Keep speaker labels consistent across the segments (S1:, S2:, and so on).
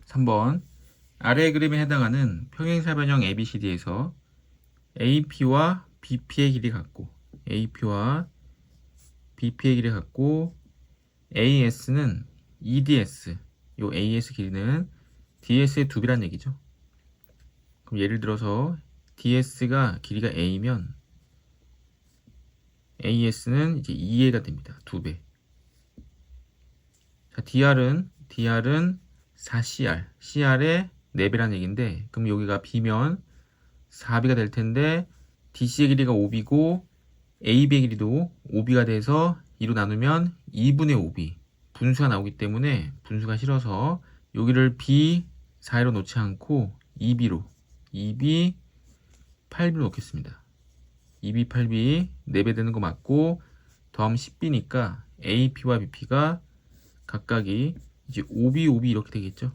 S1: 3번 아래 그림에 해당하는 평행사변형 ABCD에서 AP와 BP의 길이 같고 AP와 BP의 길이 같고 AS는 EDS, 요 AS 길이는 DS의 2배란 얘기죠. 그럼 예를 들어서 DS가 길이가 A면 AS는 이제 2A가 됩니다. 2배. 자, DR은 4CR, CR의 4배란 얘기인데, 그럼 여기가 B면 4B가 될 텐데, DC의 길이가 5B고, AB의 길이도 5B가 돼서 2로 나누면 2분의 5B. 분수가 나오기 때문에 분수가 싫어서 여기를 B 4로 놓지 않고 2B로, 2B 8B로 놓겠습니다. 2B, 8B 4배 되는 거 맞고, 더하면 10B니까 AP와 BP가 각각이 이제 5B, 5B 이렇게 되겠죠.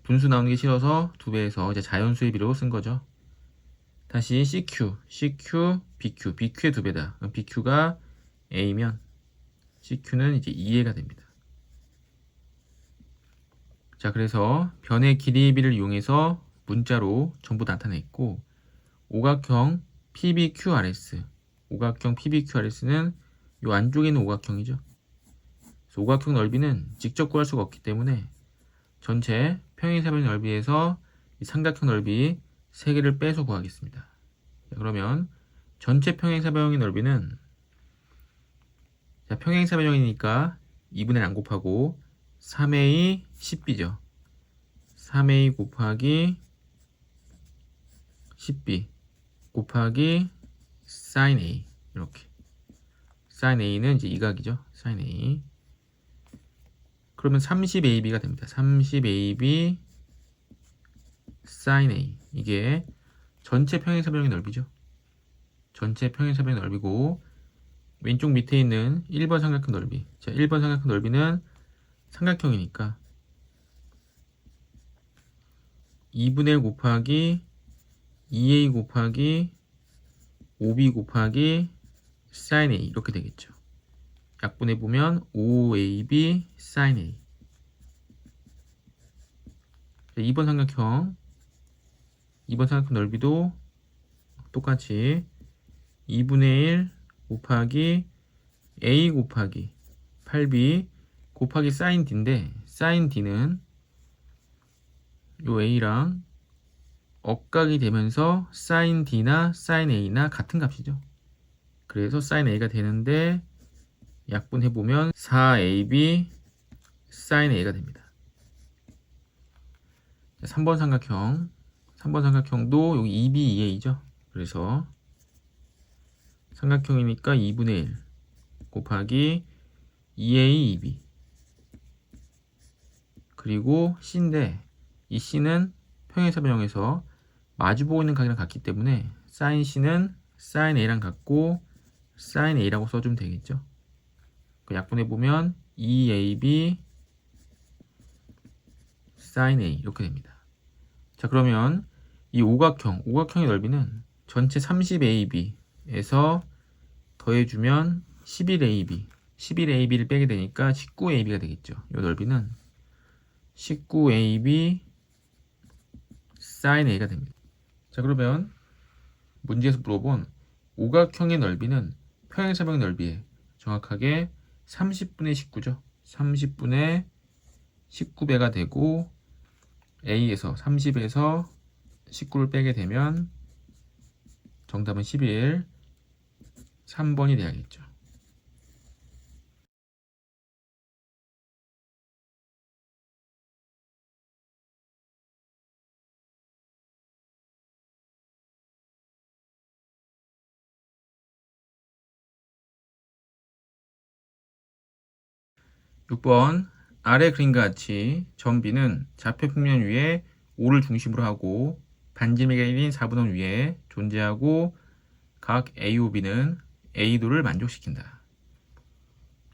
S1: 분수 나오는 게 싫어서 2배에서 이제 자연수의 비로 쓴 거죠. 다시 CQ, BQ, BQ의 2배다. BQ가 A면 CQ는 이제 2A가 됩니다. 자, 그래서 변의 길이의 비를 이용해서 문자로 전부 나타냈고, 오각형 PBQRS, 오각형 PBQRS는 이 안쪽에 있는 오각형이죠. 그래서 오각형 넓이는 직접 구할 수가 없기 때문에 전체 평행사변 넓이에서 이 삼각형 넓이 3개를 빼서 구하겠습니다. 자, 그러면 전체 평행사변형의 넓이는, 자, 평행사변형이니까 2분의 안 곱하고 3a 10b죠. 3a 곱하기 10b 곱하기 sin a, 이렇게. sin a는 이제 이각이죠. sin a. 그러면 30ab가 됩니다. 30ab sin a. 이게 전체 평행사변형의 넓이죠. 전체 평행사변형의 넓이고, 왼쪽 밑에 있는 1번 삼각형 넓이. 자, 1번 삼각형 넓이는 삼각형이니까 2분의 1 곱하기 2a 곱하기 5b 곱하기 sin a 이렇게 되겠죠. 약분해 보면 5ab sin a. 자, 2번 삼각형 넓이도 똑같이 2분의 1 곱하기 a 곱하기 8b 곱하기 sin d인데, sin d는 요 a랑 억각이 되면서 sin d나 sin a나 같은 값이죠. 그래서 sin a가 되는데 약분해보면 4ab sin a가 됩니다. 3번 삼각형도 여기 2b, 2a죠. 그래서 삼각형이니까 2분의 1 곱하기 2a, 2b 그리고 c인데, 이 c는 평행사변형에서 마주보고 있는 각이랑 같기 때문에 sin c는 sin a랑 같고 sin a라고 써주면 되겠죠. 약분해보면 2ab sin a 이렇게 됩니다. 자, 그러면 이 오각형의 넓이는 전체 30ab에서 더해주면 11ab를 빼게 되니까 19ab가 되겠죠. 이 넓이는 19ab sin a가 됩니다. 자, 그러면 문제에서 물어본 오각형의 넓이는 평행사변 넓이에 정확하게 30분의 19죠. 30분의 19배가 되고, A에서 30에서 19를 빼게 되면 정답은 11, 3번이 돼야겠죠. 육 번 아래 그림과 같이 점 B는 좌표 평면 위에 O를 중심으로 하고 반지름의 4분원 위에 존재하고 각 AOB는 A도를 만족시킨다.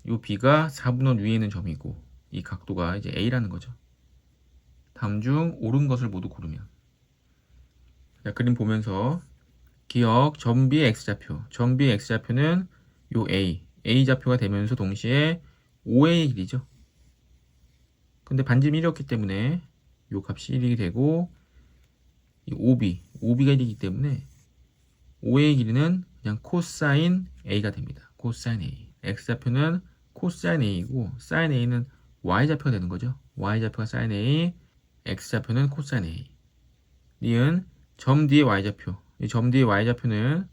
S1: 이 B가 4분원 위에 있는 점이고 이 각도가 이제 A라는 거죠. 다음 중 옳은 것을 모두 고르면. 자, 그림 보면서 기억 점 B의 X좌표. 점 B의 X좌표는 요 A좌표가 되면서 동시에 OA의 길이죠. 근데 반지름 1이었기 때문에 요 값이 1이 되고 이 OB가 1이기 때문에 OA의 길이는 그냥 코사인 A가 됩니다. 코사인 A. X좌표는 코사인 A이고 사인 A는 Y좌표가 되는 거죠. Y좌표가 사인 A, X좌표는 코사인 A. 니은 점 뒤에 Y좌표. 이 점 뒤에 Y좌표는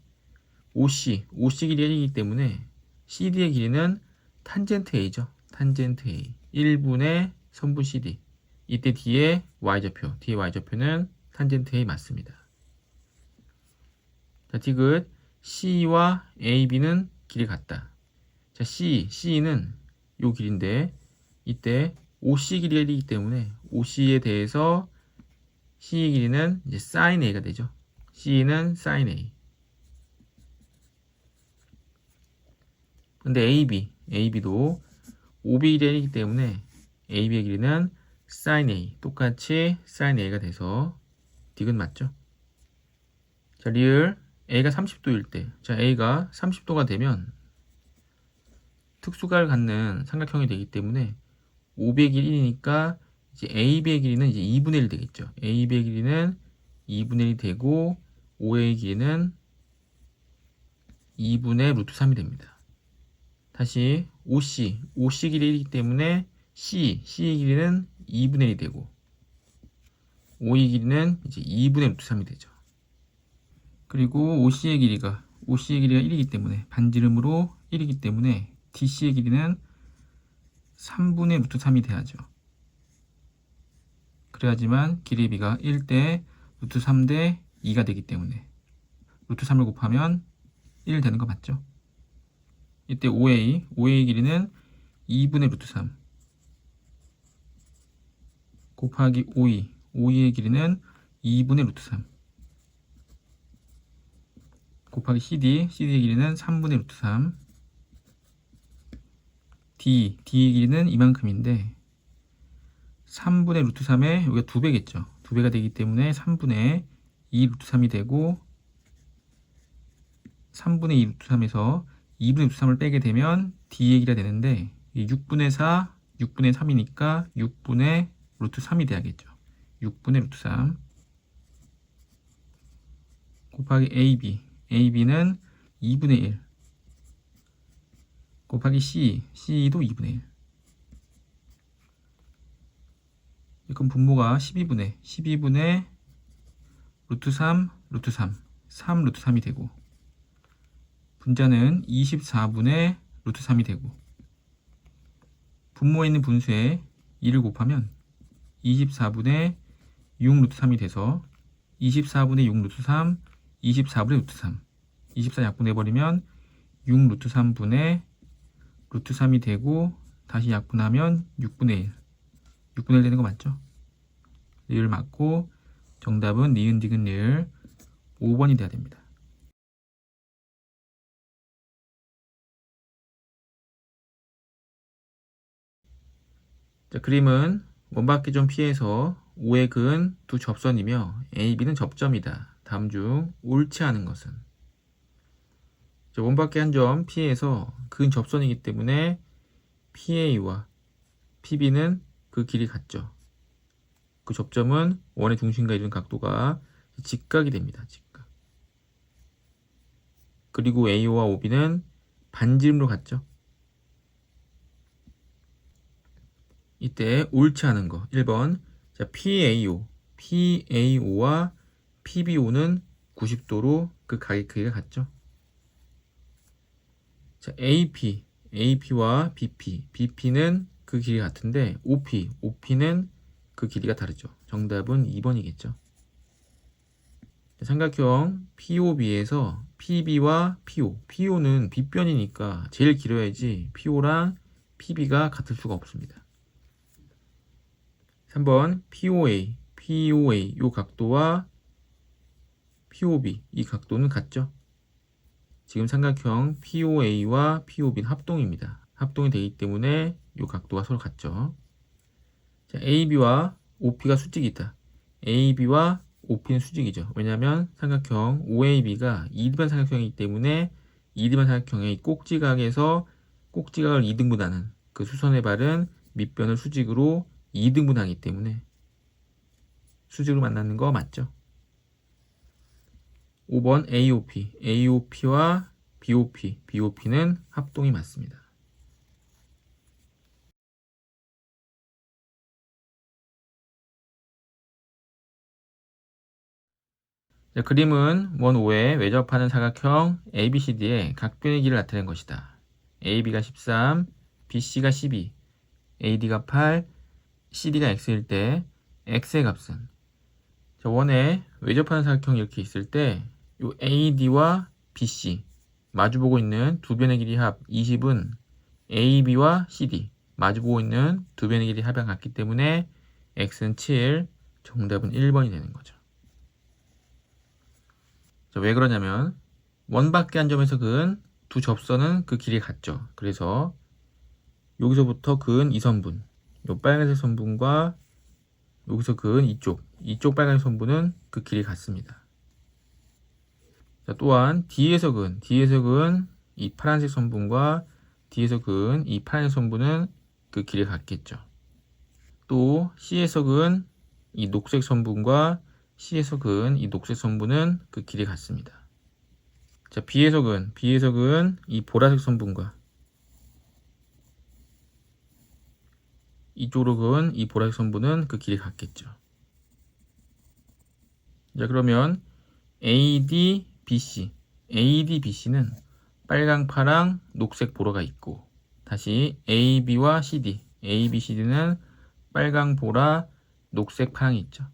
S1: OC 길이가 1이기 때문에 CD의 길이는 탄젠트 A죠. 탄젠트 A. 1분의 선분 CD. 이때 뒤에 Y좌표는 탄젠트 A 맞습니다. 자, 디귿 C와 AB는 길이 같다. 자, C는 요 길인데 이때 OC 길이가 1이기 때문에 OC에 대해서 C의 길이는 이제 sin A가 되죠. C는 sin A. 근데 AB도 OB 길이가 1이기 때문에 AB의 길이는 sin A. 똑같이 sin A가 돼서 디귿 맞죠? 자, 리을 A가 30도일 때, 자, A가 30도가 되면 특수각을 갖는 삼각형이 되기 때문에 OB의 길이 1이니까 이제 AB의 길이는 이제 2분의 1 되겠죠. AB의 길이는 2분의 1이 되고 OA의 길이는 2분의 루트 3이 됩니다. 다시 OC 길이 1이기 때문에 C의 길이는 2분의 1이 되고 OE 길이는 이제 2분의 루트 3이 되죠. 그리고 OC의 길이가 1이기 때문에 반지름으로 1이기 때문에 DC의 길이는 3분의 루트 3이 돼야죠. 그래야지만 길이의 비가 1대 루트 3대 2가 되기 때문에 루트 3을 곱하면 1 되는 거 맞죠? 이때 OA 길이는 2분의 루트 3 곱하기 OE의 길이는 2분의 루트 3 곱하기 CD의 길이는 3분의 루트 3 D의 길이는 이만큼인데 3분의 루트 3에 여기가 2배겠죠. 2배가 되기 때문에 3분의 2 루트 3이 되고 3분의 2 루트 3에서 2분의 루트 3을 빼게 되면 D의 길이가 되는데 6분의 4, 6분의 3이니까 6분의 루트 3이 돼야겠죠. 6분의 루트 3 곱하기 AB는 2분의 1 곱하기 C도 2분의 1. 그럼 분모가 12분의 루트 3 루트 3 루트 3이 되고 분자는 24분의 루트 3이 되고 분모에 있는 분수에 2를 곱하면 24분의 6 루트 3이 돼서 24분의 6 루트 3 24분의 루트 3 24 약분해버리면 6 루트 3분의 루트 3이 되고 다시 약분하면 6분의 1 되는 거 맞죠? 리을 맞고 정답은 니은 디귿 리을 5번이 돼야 됩니다. 자, 그림은 원바퀴 좀 피해서 O의 근은 두 접선이며 A, B는 접점이다. 다음 중 옳지 않은 것은? 자, 원바퀴 한 점 피해서 근 접선이기 때문에 PA와 PB는 그 길이 같죠. 그 접점은 원의 중심과 이루는 각도가 직각이 됩니다. 직각. 그리고 AO와 OB는 반지름으로 같죠. 이때 옳지 않은 거 1번. 자, PAO와 PBO는 90도로 그 각의 크기가 같죠. 자, AP와 BP는 그 길이가 같은데 OP는 그 길이가 다르죠. 정답은 2번이겠죠. 삼각형 POB에서 PB와 PO는 빗변이니까 제일 길어야지 PO랑 PB가 같을 수가 없습니다. 3번 POA 이 각도와 POB 이 각도는 같죠. 지금 삼각형 POA와 POB는 합동입니다. 합동이 되기 때문에 이 각도가 서로 같죠. 자, AB와 OP가 수직이 있다. AB와 OP는 수직이죠. 왜냐하면 삼각형 OAB가 2번 삼각형이기 때문에 2번 삼각형의 꼭지각에서 꼭지각을 2등분하는 그 수선의 발은 밑변을 수직으로 2등분하기 때문에 수직으로 만나는 거 맞죠? 5번 AOP. AOP와 BOP. BOP는 합동이 맞습니다. 자, 그림은 원 5에 외접하는 사각형 ABCD의 각변의 길이를 나타낸 것이다. AB가 13, BC가 12, AD가 8, CD가 X일 때 X의 값은, 자, 원에 외접하는 사각형이 이렇게 있을 때 이 AD와 BC 마주보고 있는 두 변의 길이 합 20은 AB와 CD 마주보고 있는 두 변의 길이 합이 같기 때문에 X는 7, 정답은 1번이 되는 거죠. 자, 왜 그러냐면 원밖에 한 점에서 그은 두 접선은 그 길이 같죠. 그래서 여기서부터 그은 이 선분, 요 빨간색 선분과 여기서 그은 이쪽 빨간색 선분은 그 길이 같습니다. 자, 또한 D에서 그은 이 파란색 선분과 D에서 그은 이 파란색 선분은 그 길이 같겠죠. 또 C에서 그은 이 녹색 선분과 C에서 그은 이 녹색 선분은 그 길이 같습니다. 자, B에서 그은 이 보라색 선분과 이쪽으로 그은 이 보라색 선분은 그 길이 같겠죠. 자, 그러면 ADBC는 빨강, 파랑, 녹색 보라가 있고, 다시 AB와 ABCD는 빨강, 보라, 녹색, 파랑이 있죠.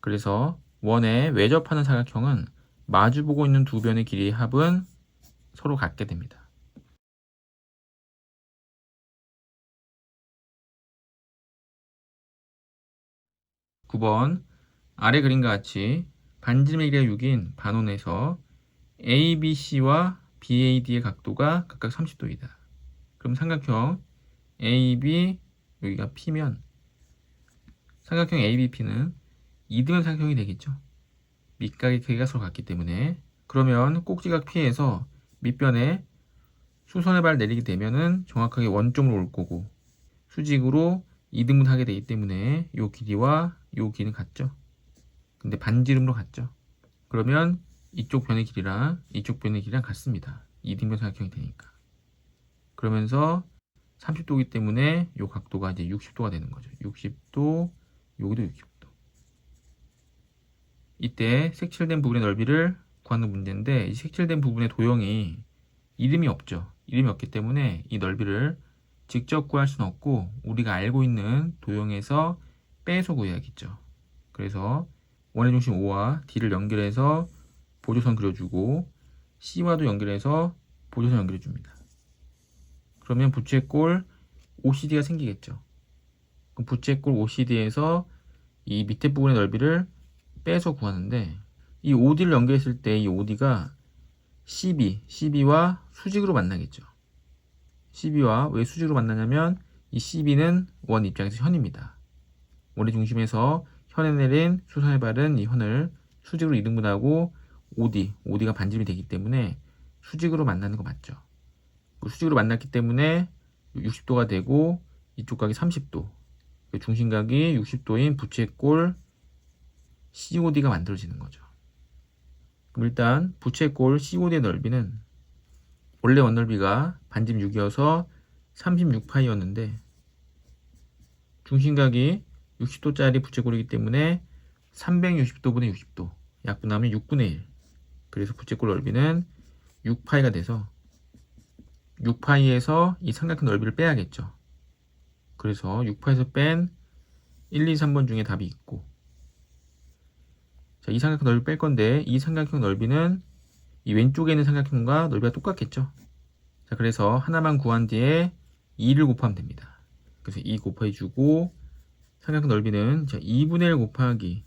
S1: 그래서 원에 외접하는 사각형은 마주보고 있는 두 변의 길이의 합은 서로 같게 됩니다. (9번) 아래 그림과 같이 반지름의 길이가 6인 반원에서 ABC와 BAD의 각도가 각각 30도이다. 그럼 삼각형 AB, 여기가 P면 삼각형 ABP는 2등분 삼각형이 되겠죠. 밑각의 크기가 서로 같기 때문에. 그러면 꼭지각 P에서 밑변에 수선의 발 내리게 되면은 정확하게 원점으로 올 거고, 수직으로 2등분 하게 되기 때문에 이 길이와 이 길이는 같죠. 근데 반지름으로 같죠. 그러면 이쪽 변의 길이랑 이쪽 변의 길이랑 같습니다. 2등분 삼각형이 되니까. 그러면서 30도이기 때문에 이 각도가 이제 60도가 되는 거죠. 60도, 여기도 60도. 이때 색칠된 부분의 넓이를 구하는 문제인데, 이 색칠된 부분의 도형이 이름이 없죠. 이름이 없기 때문에 이 넓이를 직접 구할 수는 없고 우리가 알고 있는 도형에서 빼서 구해야겠죠. 그래서 원의 중심 O와 D를 연결해서 보조선 그려주고 C와도 연결해서 보조선 연결해줍니다. 그러면 부채꼴 OCD가 생기겠죠. 그럼 부채꼴 OCD에서 이 밑에 부분의 넓이를 빼서 구하는데, 이 OD를 연결했을 때 이 OD가 CB와 수직으로 만나겠죠. CB와 왜 수직으로 만나냐면 이 CB는 원 입장에서 현입니다. 원의 중심에서 현에 내린 수선에 바른 이 현을 수직으로 이등분하고 OD가 반지름이 되기 때문에 수직으로 만나는 거 맞죠. 수직으로 만났기 때문에 60도가 되고 이쪽 각이 30도, 중심각이 60도인 부채꼴 COD가 만들어지는 거죠. 그럼 일단 부채꼴 COD의 넓이는 원래 원넓이가 반지름 6이어서 36파이였는데 중심각이 60도짜리 부채꼴이기 때문에 360도분의 60도 약분하면 6분의 1. 그래서 부채꼴 넓이는 6파이가 돼서 6파이에서 이 삼각형 넓이를 빼야겠죠. 그래서 6파이에서 뺀 1, 2, 3번 중에 답이 있고, 자, 이 삼각형 넓이 뺄 건데 이 삼각형 넓이는 이 왼쪽에 있는 삼각형과 넓이가 똑같겠죠. 자, 그래서 하나만 구한 뒤에 2를 곱하면 됩니다. 그래서 2 곱해주고 삼각형 넓이는 2분의 1 곱하기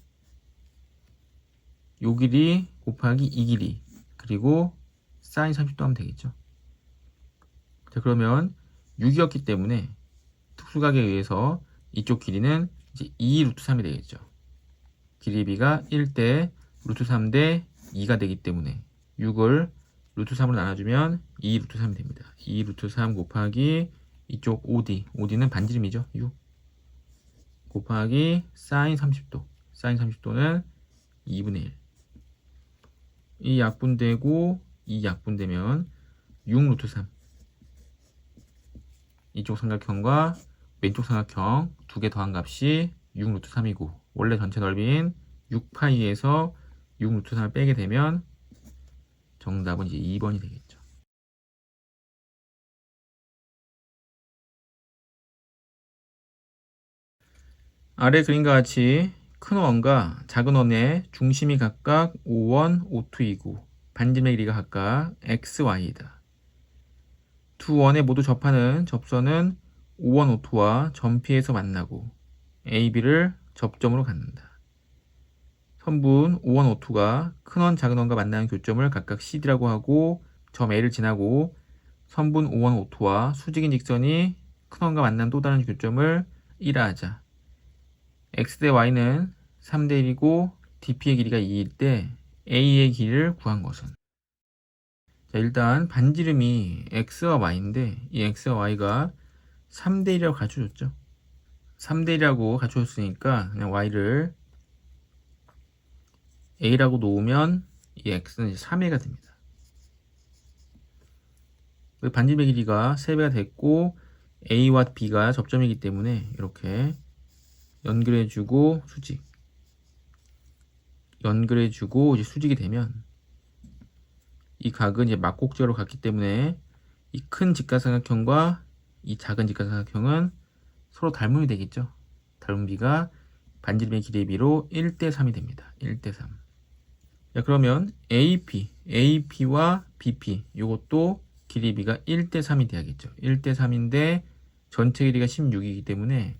S1: 요 길이 곱하기 이 길이 그리고 사인 30도 하면 되겠죠. 자, 그러면 6이었기 때문에 특수각에 의해서 이쪽 길이는 이제 2 루트 3이 되겠죠. 길이비가 1대 루트 3대 2가 되기 때문에 6을 루트 3으로 나눠주면 2 루트 3이 됩니다. 2 루트 3 곱하기 이쪽 OD는 반지름이죠. 6. 곱하기 사인 30도. 사인 30도는 2분의 1. 이 약분되고 이 약분되면 6 루트 3. 이쪽 삼각형과 왼쪽 삼각형 두 개 더한 값이 6 루트 3이고 원래 전체 넓이인 6파이에서 6 루트 3을 빼게 되면 정답은 이제 2번이 되겠죠. 아래 그림과 같이 큰 원과 작은 원의 중심이 각각 5원, 5투이고 반지름의 길이가 각각 x, y이다. 두 원에 모두 접하는 접선은 5원, 5투와 점피에서 만나고 A, B를 접점으로 갖는다. 선분 5원, 5투가 큰 원, 작은 원과 만나는 교점을 각각 CD라고 하고 점 A를 지나고 선분 5원, 5투와 수직인 직선이 큰 원과 만나는 또 다른 교점을 1라 하자. x 대 y는 3대 1이고 DP의 길이가 2일 때 A의 길이를 구한 것은? 자, 일단 반지름이 x와 y인데 이 x와 y가 3대 1이라고 가르쳐줬죠. 3대 1이라고 가르쳐줬으니까 그냥 y를 a라고 놓으면 이 x는 이제 3a가 됩니다. 반지름의 길이가 3배가 됐고 a와 b가 접점이기 때문에 이렇게 연결해주고 수직 연결해주고 이제 수직이 되면 이 각은 이제 막곡절로 갔기 때문에 이 큰 직각삼각형과 이 작은 직각삼각형은 서로 닮음이 되겠죠. 닮음비가 반지름의 길이의 비로 1대 3이 됩니다. 1대 3. 자, 그러면 AP와 BP 이것도 길이비가 1대 3이 돼야겠죠. 1대 3인데 전체 길이가 16이기 때문에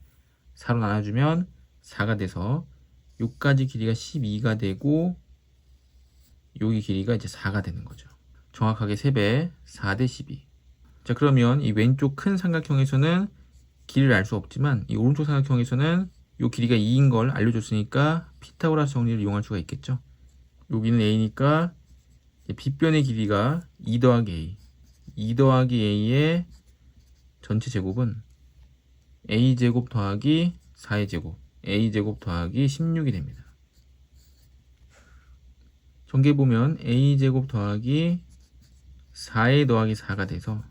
S1: 4로 나눠주면 4가 돼서 여기까지 길이가 12가 되고 여기 길이가 이제 4가 되는 거죠. 정확하게 3배 4대 12. 자, 그러면 이 왼쪽 큰 삼각형에서는 길이를 알 수 없지만 이 오른쪽 삼각형에서는 이 길이가 2인 걸 알려줬으니까 피타고라스 정리를 이용할 수가 있겠죠. 여기는 A니까 빗변의 길이가 2 더하기 A 2 더하기 A의 전체 제곱은 A제곱 더하기 4의 제곱 A제곱 더하기 16이 됩니다. 전개해보면 A제곱 더하기 4에 더하기 4가 돼서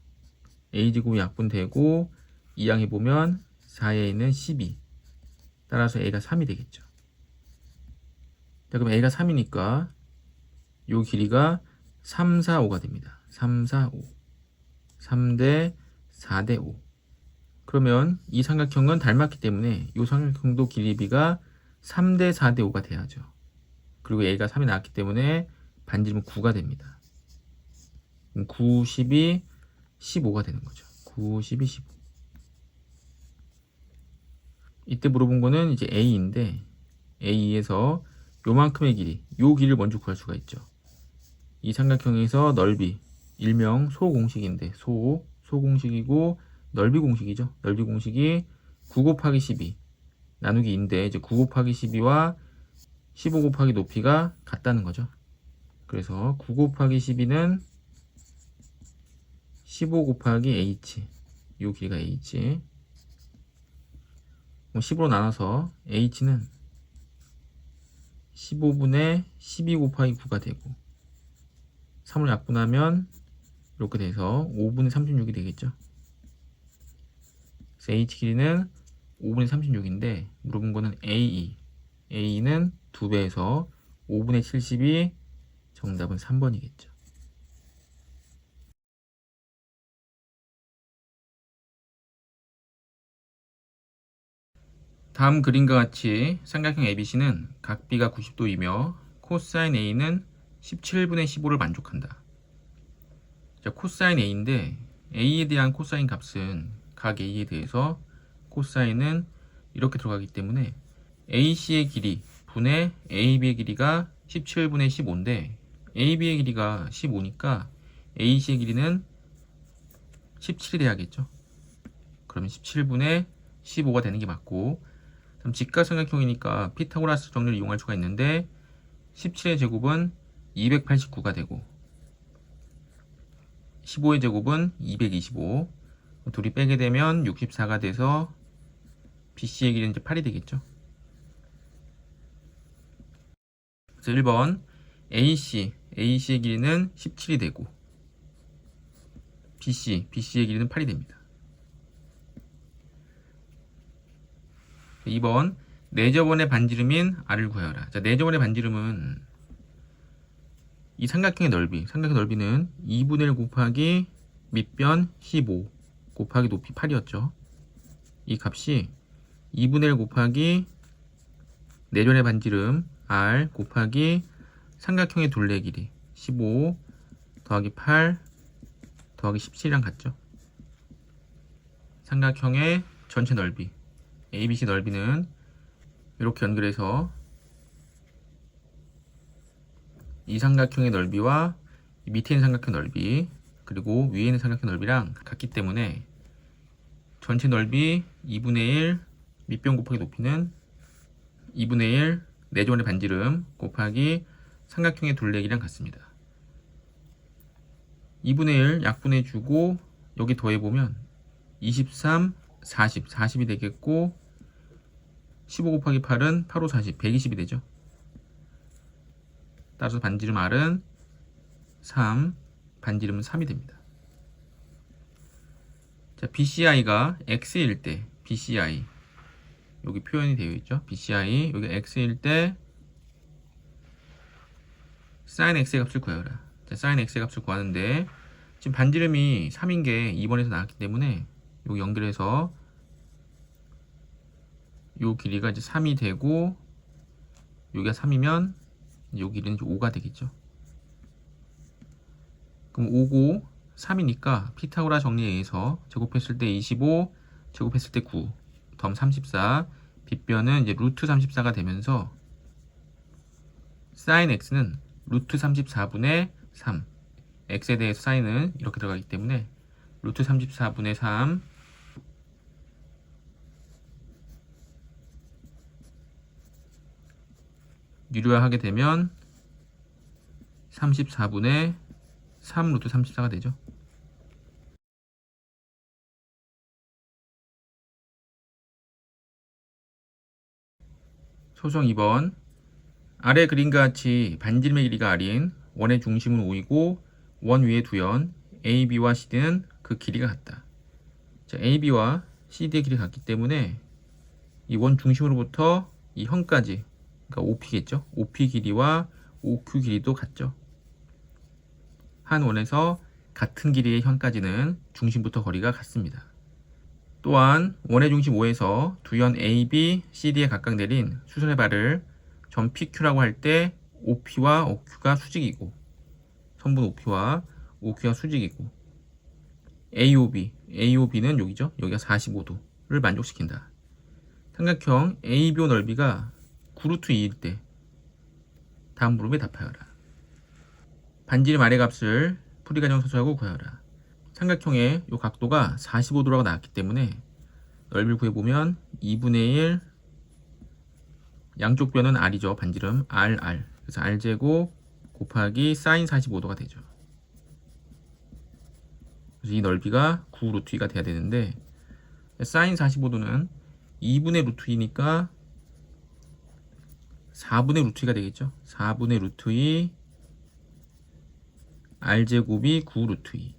S1: A제곱이 약분되고 이항해보면 4A는 12. 따라서 A가 3이 되겠죠. 자, 그럼 A가 3이니까 요 길이가 3, 4, 5가 됩니다. 3, 4, 5. 3대 4대 5. 그러면 이 삼각형은 닮았기 때문에 이 삼각형도 길이비가 3대 4대 5가 돼야죠. 그리고 A가 3이 나왔기 때문에 반지름은 9가 됩니다. 9, 12, 15가 되는 거죠. 9, 12, 15. 이때 물어본 거는 이제 A인데 A에서 요만큼의 길이, 요 길이를 먼저 구할 수가 있죠. 이 삼각형에서 넓이, 일명 소공식인데 소공식이고 넓이 공식이죠. 넓이 공식이 9 곱하기 12 나누기 2인데 이제 9 곱하기 12와 15 곱하기 높이가 같다는 거죠. 그래서 9 곱하기 12는 15 곱하기 h 요 길이가 h 10으로 나눠서 h는 15분의 12 곱하기 9가 되고 3을 약분하면 이렇게 돼서 5분의 36이 되겠죠. 그래서 h 길이는 5분의 36인데 물어본 거는 A는 2배에서 5분의 70이 정답은 3번이겠죠. 다음 그림과 같이 삼각형 ABC는 각 B가 90도이며 코사인 A는 17분의 15를 만족한다. 자, 코사인 A인데 A에 대한 코사인 값은 각 A에 대해서 코사인은 이렇게 들어가기 때문에 AC의 길이 분의 AB의 길이가 17분의 15인데 AB의 길이가 15니까 AC의 길이는 17이 돼야겠죠. 그러면 17분의 15가 되는 게 맞고 그럼 직각삼각형이니까 피타고라스 정리를 이용할 수가 있는데 17의 제곱은 289가 되고 15의 제곱은 225 둘이 빼게 되면 64가 돼서 BC의 길이는 이제 8이 되겠죠. 그래서 1번 AC의 길이는 17이 되고 BC의 길이는 8이 됩니다. 2번 내저번의 반지름인 R을 구하여라. 자, 내저번의 반지름은 이 삼각형의 넓이는 2분의 1 곱하기 밑변 15 곱하기 높이 8이었죠. 이 값이 2분의 1 곱하기 내전의 반지름 R 곱하기 삼각형의 둘레 길이 15 더하기 8 더하기 17이랑 같죠. 삼각형의 전체 넓이 ABC 넓이는 이렇게 연결해서 이 삼각형의 넓이와 밑에 있는 삼각형 넓이 그리고 위에 있는 삼각형 넓이랑 같기 때문에 전체 넓이 2분의 1 밑변 곱하기 높이는 2분의 1 내전의 반지름 곱하기 삼각형의 둘레기랑 같습니다. 2분의 1 약분해 주고 여기 더해보면 23, 40이 되겠고 15 곱하기 8은 8, 5, 40, 120이 되죠. 따라서 반지름 R은 3, 반지름은 3이 됩니다. 자, BCI가 X일 때 BCI 여기 표현이 되어 있죠. BCI 여기 X일 때 sin X의 값을 구하여라. 자, sin X의 값을 구하는데 지금 반지름이 3인 게 2번에서 나왔기 때문에 여기 연결해서 요 길이가 이제 3이 되고 여기가 3이면 요 길이는 이제 5가 되겠죠. 그럼 5고 3이니까 피타고라 정리에 의해서 제곱했을 때 25, 제곱했을 때 9, 덤 34, 빗변은 이제 루트 34가 되면서 sin x는 루트 34분의 3, x에 대해서 sin은 이렇게 들어가기 때문에 루트 34분의 3 유료화하게 되면 34분의 3 루트 34가 되죠. 소수형 2번 아래 그림과 같이 반지름의 길이가 R인 원의 중심은 O이고 원 위의 두 연 AB와 CD는 그 길이가 같다. 자, AB와 CD의 길이가 같기 때문에 이 원 중심으로부터 이 현까지 그러니까 OP겠죠. OP 길이와 OQ 길이도 같죠. 한 원에서 같은 길이의 현까지는 중심부터 거리가 같습니다. 또한 원의 중심 O에서 두 연 AB, CD에 각각 내린 수선의 발을 점 PQ라고 할 때 OP와 OQ가 수직이고 선분 OP와 OQ가 수직이고 AOB는 여기죠. 여기가 45도를 만족시킨다. 삼각형 ABO 넓이가 9루트 2일 때 다음 물음에 답하여라. 반지름 아래 값을 풀이과정 서술하고 구하여라. 삼각형의 이 각도가 45도라고 나왔기 때문에 넓이를 구해보면 2분의 1 양쪽 변은 R이죠. 반지름 RR 그래서 R제곱 곱하기 sin 45도가 되죠. 그래서 이 넓이가 9루트 2가 돼야 되는데 sin 45도는 2분의 루트 2니까 4분의 루트 2가 되겠죠. 4분의 루트 2 R제곱이 9루트 2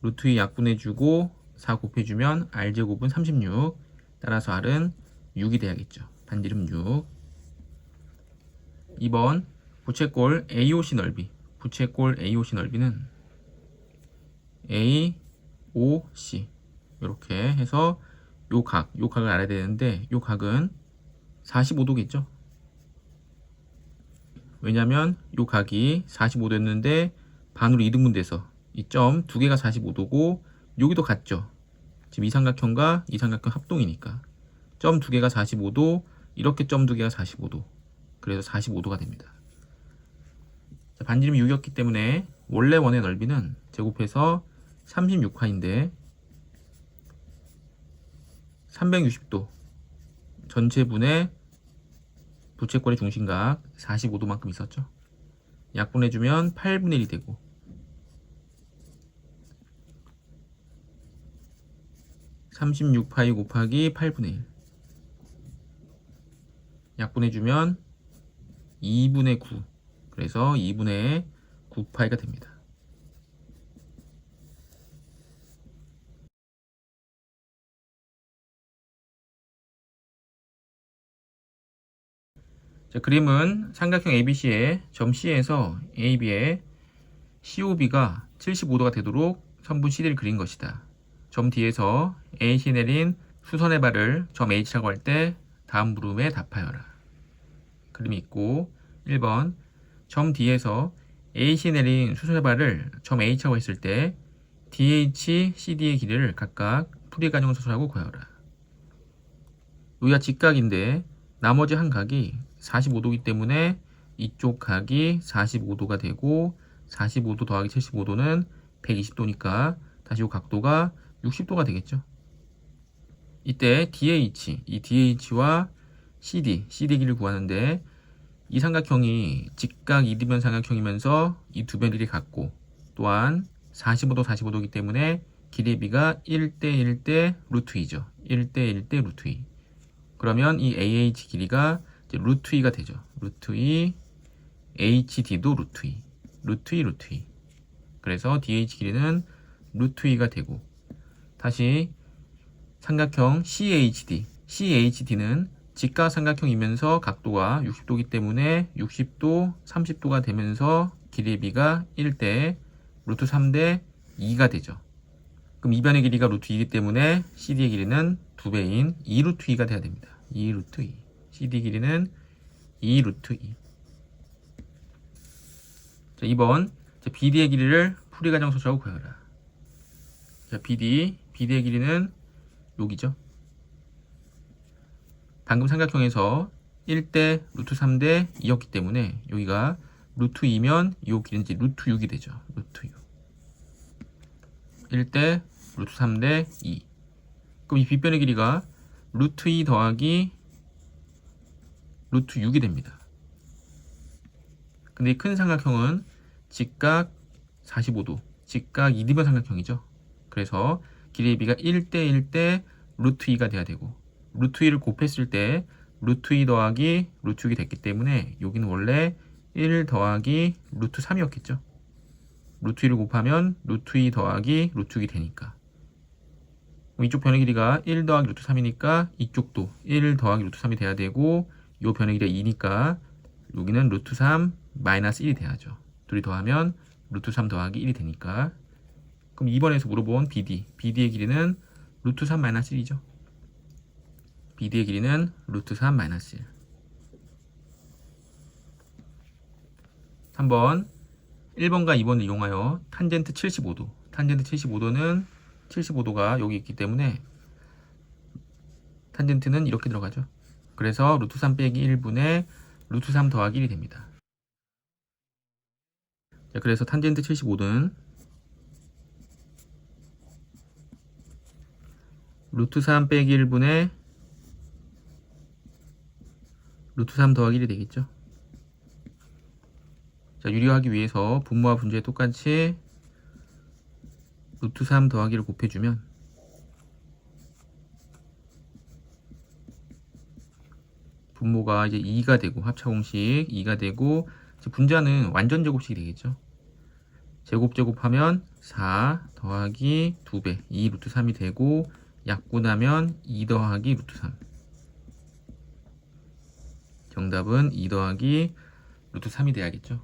S1: 루트 2 약분해주고 4 곱해주면 R제곱은 36 따라서 R은 6이 돼야겠죠. 반지름 6 2번 부채꼴 AOC 넓이 부채꼴 AOC 넓이는 AOC 이렇게 해서 요 각을 알아야 되는데 요 각은 45도겠죠. 왜냐면 요 각이 45도였는데 반으로 이등분돼서 이 점 두 개가 45도고 여기도 같죠. 지금 이 삼각형과 이 삼각형 합동이니까 점 두 개가 45도 이렇게 점 두 개가 45도 그래서 45도가 됩니다. 자, 반지름이 6이었기 때문에 원래 원의 넓이는 제곱해서 36화인데 360도 전체 분의 부채꼴의 중심각 45도만큼 있었죠. 약분해주면 8분의 1이 되고 36파이 곱하기 8분의 1. 약분해주면 2분의 9. 그래서 2분의 9파이가 됩니다. 자, 그림은 삼각형 ABC의 점 C에서 AB의 COB가 75도가 되도록 선분 CD를 그린 것이다. 점 D에서 AC 내린 수선의 발을 점 H라고 할 때 다음 물음에 답하여라. 그림이 있고 1번 점 D에서 AC 내린 수선의 발을 점 H라고 했을 때 DH, CD의 길이를 각각 풀이 가정을 소설하고 구하여라. 여기가 직각인데 나머지 한 각이 45도이기 때문에 이쪽 각이 45도가 되고 45도 더하기 75도는 120도니까 다시 이 각도가 60도가 되겠죠. 이때 DH, 이 DH와 CD, CD 길이를 구하는데 이 삼각형이 직각 2디면 삼각형이면서 이 두 변 길이 같고 또한 45도, 45도이기 때문에 길이의 비가 1대 1대 루트 2죠. 1대 1대 루트 2. 그러면 이 AH 길이가 이제 루트 2가 되죠. 루트 2, HD도 루트 2, 루트 2, 루트 2. 그래서 DH 길이는 루트 2가 되고 다시 삼각형 CHD, CHD는 직각 삼각형이면서 각도가 60도이기 때문에 60도, 30도가 되면서 길이의 비가 1대 루트 3대 2가 되죠. 그럼 이 변의 길이가 루트 2이기 때문에 CD의 길이는 2배인 2 루트 2가 돼야 됩니다. 2 루트 2. CD 길이는 2 루트 2. 자, 2번. 자, BD의 길이를 풀이 가정 소수하고 구하라. 자, BD의 길이는 여기죠. 방금 삼각형에서 1대 루트 3대 2였기 때문에 여기가 루트 2면 이 길이는 이제 루트 6이 되죠. 루트 6. 1대 루트 3대 2. 그럼 이 빗변의 길이가 루트 2 더하기 루트 6이 됩니다. 근데 이 큰 삼각형은 직각 45도, 직각 2디면 삼각형이죠. 그래서 길이의 비가 1대 1대 루트 2가 돼야 되고 루트 2를 곱했을 때 루트 2 더하기 루트 6이 됐기 때문에 여기는 원래 1 더하기 루트 3이었겠죠. 루트 2를 곱하면 루트 2 더하기 루트 6이 되니까 이쪽 변의 길이가 1 더하기 루트 3이니까 이쪽도 1 더하기 루트 3이 돼야 되고 이 변의 길이가 2니까 여기는 루트 3 마이너스 1이 돼야죠. 둘이 더하면 루트 3 더하기 1이 되니까 그럼 2번에서 물어본 BD의 길이는 루트 3 마이너스 1이죠. BD의 길이는 루트 3 마이너스 1. 3번 1번과 2번을 이용하여 탄젠트 75도 탄젠트 75도는 75도가 여기 있기 때문에 탄젠트는 이렇게 들어가죠. 그래서 루트 3 빼기 1분의 루트 3 더하기 1이 됩니다. 자, 그래서 탄젠트 75도는 루트 3 빼기 1분의 루트 3 더하기 1이 되겠죠. 자, 유리화하기 위해서 분모와 분조에 똑같이 루트 3 더하기를 곱해주면 분모가 이제 2가 되고 합차공식 2가 되고 분자는 완전 제곱식이 되겠죠. 제곱하면 4 더하기 2배 2 루트 3이 되고 약분하면 2 더하기 루트 3. 정답은 2 더하기 루트 3이 돼야겠죠.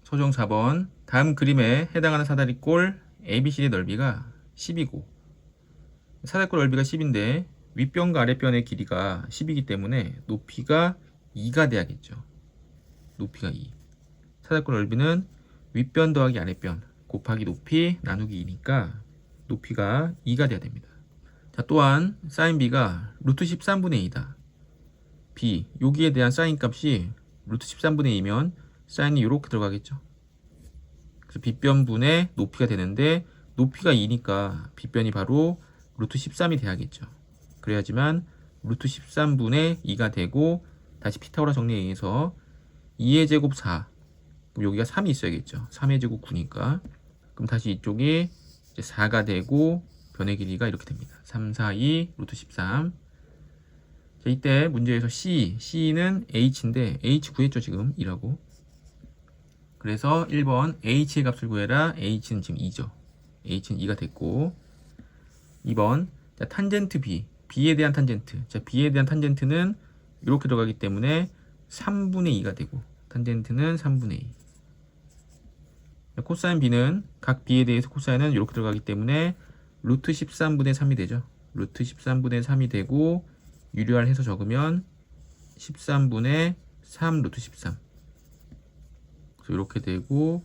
S1: 소정 4번 다음 그림에 해당하는 사다리꼴 ABC의 넓이가 10이고 사다리꼴 넓이가 10인데 윗변과 아랫변의 길이가 10이기 때문에 높이가 2가 돼야겠죠. 높이가 2. 사다리꼴 넓이는 윗변 더하기 아랫변 곱하기 높이 나누기 2니까 높이가 2가 돼야 됩니다. 자, 또한 사인 B가 루트 13분의 2다. B, 여기에 대한 사인 값이 루트 13분의 2면 사인이 이렇게 들어가겠죠. 그래서 빗변분의 높이가 되는데 높이가 2니까 빗변이 바로 루트 13이 돼야겠죠. 그래야지만 루트 13분의 2가 되고 다시 피타고라 정리에 의해서 2의 제곱 4 그럼 여기가 3이 있어야겠죠. 3의 제곱 9니까. 그럼 다시 이쪽이 이제 4가 되고 변의 길이가 이렇게 됩니다. 3, 4, 2, 루트 13. 자, 이때 문제에서 C는 H인데 H 구했죠, 지금 2라고. 그래서 1번 H의 값을 구해라. H는 지금 2죠. H는 2가 됐고, 2번 자, 탄젠트 B에 대한 탄젠트. 자, B에 대한 탄젠트는 이렇게 들어가기 때문에 3분의 2가 되고, 탄젠트는 3분의 2. 자, 코사인 B는 각 B에 대해서 코사인은 이렇게 들어가기 때문에 루트 13분의 3이 되죠. 루트 13분의 3이 되고, 유리화를 해서 적으면 13분의 3 루트 13. 그래서 이렇게 되고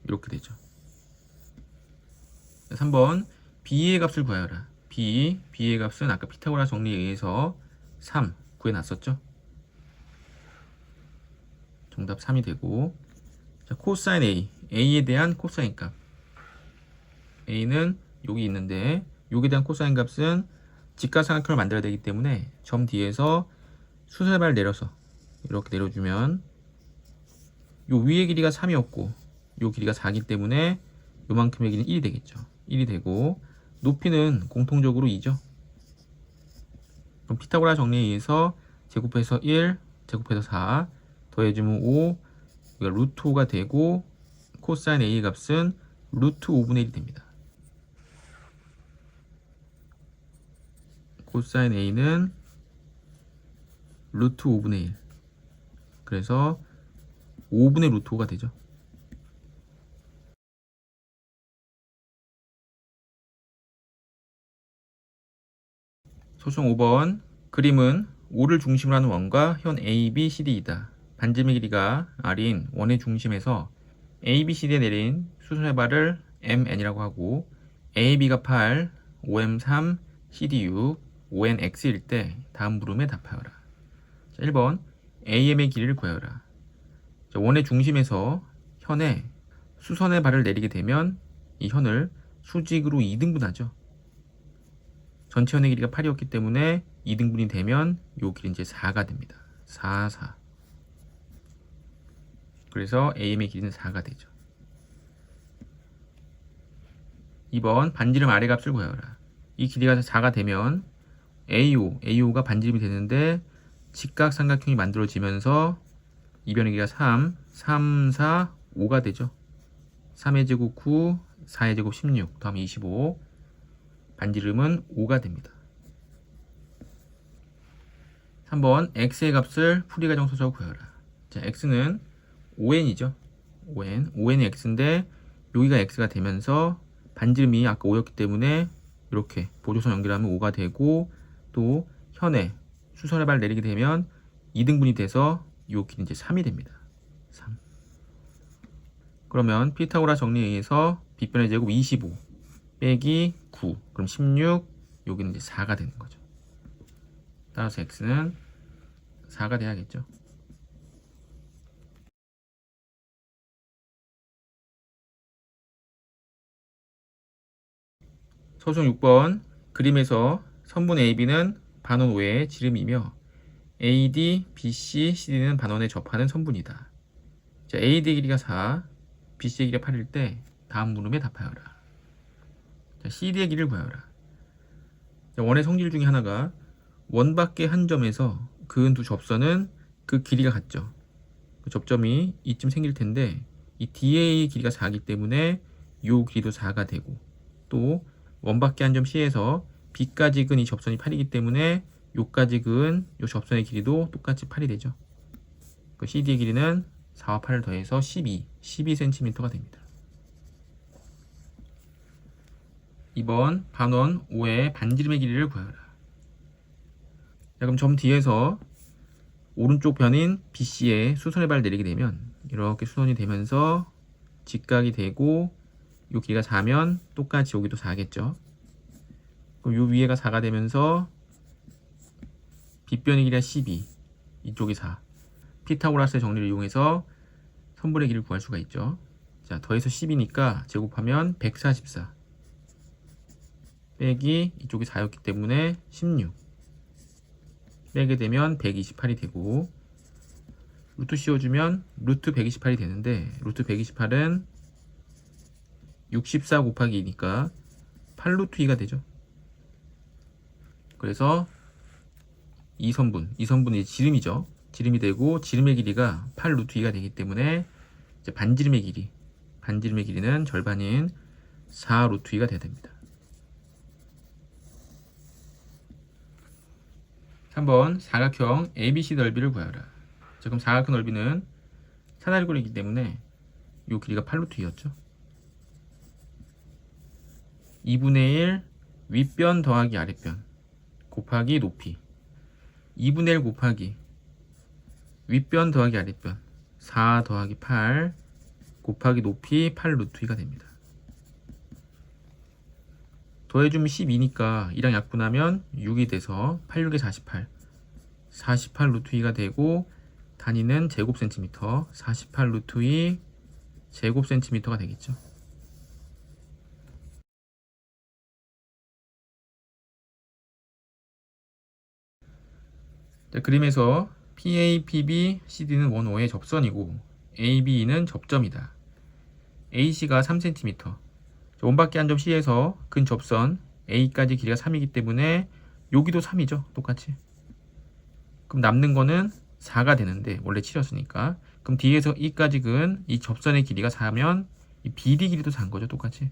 S1: 이렇게 되죠. 3번 B의 값을 구하여라. B의 값은 아까 피타고라스 정리에 의해서 3 구해놨었죠. 정답 3이 되고, 자, 코사인 A에 대한 코사인 값. A는 여기 있는데 여기에 대한 코사인 값은 직각삼각형을 만들어야 되기 때문에 점 뒤에서 수세발 내려서 이렇게 내려주면 요 위의 길이가 3이었고 요 길이가 4이기 때문에 요만큼의 길이는 1이 되겠죠. 1이 되고 높이는 공통적으로 2죠. 그럼 피타고라 정리에 의해서 제곱해서 1, 제곱해서 4 더해주면 5, 여기가 루트 5가 되고 코사인 A의 값은 루트 5분의 1이 됩니다. 코사인 A는 루트 5분의 1. 그래서 5분의 루트 5가 되죠. 소송 5번. 그림은 5를 중심으로 하는 원과 현 A, B, CD이다. 반지름의 길이가 R인 원의 중심에서 A, B, CD에 내린 수선해발을 MN이라고 하고 A, B가 8, OM 3, CD 6, ON X일 때 다음 물음에 답하여라. 자, 1번 AM의 길이를 구하여라. 자, 원의 중심에서 현에 수선의 발을 내리게 되면 이 현을 수직으로 2등분하죠. 전체 현의 길이가 8이었기 때문에 2등분이 되면 요 길이 이제 4가 됩니다. 4, 4. 그래서 AM의 길이는 4가 되죠. 2번 반지름 아래 값을 구하여라. 이 길이가 4가 되면 AO가 반지름이 되는데 직각삼각형이 만들어지면서 이 변의 길이가 3, 4, 5가 되죠. 3의 제곱 9, 4의 제곱 16, 다음 25. 반지름은 5가 됩니다. 3번 x의 값을 풀이 과정 써서 구해라. 자, x는 5n이죠. 5n이 x인데 여기가 x가 되면서 반지름이 아까 5였기 때문에 이렇게 보조선 연결하면 5가 되고, 또 현에 수선의 발 내리게 되면 2등분이 돼서 이 길이 이제 3이 됩니다. 3. 그러면 피타고라스 정리에 의해서 빗변의 제곱 25 빼기 9, 그럼 16, 여기는 이제 4가 되는 거죠. 따라서 x는 4가 돼야겠죠. 소송 6번. 그림에서 선분 AB는 반원 5의 지름이며 AD, BC, CD는 반원에 접하는 선분이다. 자, AD 길이가 4, BC의 길이가 8일 때 다음 물음에 답하여라. 자, CD의 길이를 구하여라. 자, 원의 성질 중에 하나가 원 밖의 한 점에서 그은 두 접선은 그 길이가 같죠. 그 접점이 이쯤 생길 텐데 이 DA의 길이가 4이기 때문에 이 길이도 4가 되고, 또 원 밖의 한 점 C에서 B까지 근 이 접선이 8이기 때문에 요까지 근 요 접선의 길이도 똑같이 8이 되죠. 그 CD의 길이는 4와 8을 더해서 12cm가 됩니다. 2번 반원 5의 반지름의 길이를 구하라. 자, 그럼 점 뒤에서 오른쪽 변인 BC에 수선의 발 내리게 되면 이렇게 수선이 되면서 직각이 되고 요 길이가 4면 똑같이 여기도 4겠죠. 그럼 요 위에가 4가 되면서 빗변의 길이가 12, 이쪽이 4. 피타고라스의 정리를 이용해서 선분의 길이를 구할 수가 있죠. 자, 더해서 10이니까 제곱하면 144 빼기 이쪽이 4였기 때문에 16 빼게 되면 128이 되고, 루트 씌워주면 루트 128이 되는데 루트 128은 64 곱하기 2니까 8루트 2가 되죠. 그래서 이 선분이 지름이죠. 지름이 되고 지름의 길이가 8루트 2가 되기 때문에 이제 반지름의 길이는 절반인 4루트 2가 돼야 됩니다. 3번 사각형 ABC 넓이를 구하라. 자, 그럼 사각형 넓이는 사다리꼴이기 때문에 이 길이가 8루트 2였죠. 2분의 1 윗변 더하기 아랫변 곱하기 높이 2분의 1 곱하기 윗변 더하기 아랫변 4 더하기 8 곱하기 높이 8루트 2가 됩니다. 더해주면 12니까 2랑 약분하면 6이 돼서 8, 6에 48 루트 2가 되고 단위는 제곱센티미터 48 루트 2 제곱센티미터가 되겠죠. 자, 그림에서 PA, PB, CD는 원호의 접선이고 AB는 접점이다. AC가 3cm 원밖에 한 점 C에서 근접선 A까지 길이가 3이기 때문에 여기도 3이죠. 똑같이. 그럼 남는 거는 4가 되는데 원래 7이었으니까 그럼 D에서 E까지 근 이 접선의 길이가 4면 이 BD 길이도 4인 거죠. 똑같이.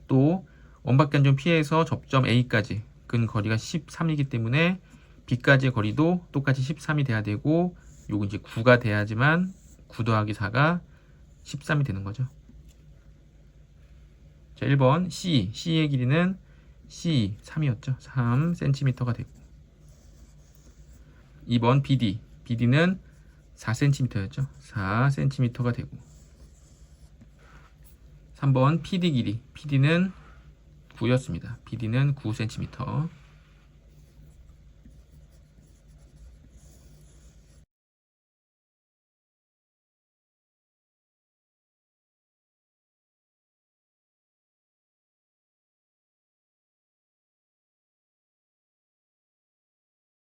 S1: 또 원밖에 한 점 P에서 접점 A까지 근 거리가 13이기 때문에 B까지의 거리도 똑같이 13이 돼야 되고 요거 이제 9가 돼야지만 9 더하기 4가 13이 되는 거죠. 자, 1번 C의 길이는 C 3이었죠. 3cm가 되고 2번 BD는 4cm였죠. 4cm가 되고 3번 PD 길이 PD는 9였습니다. PD는 9cm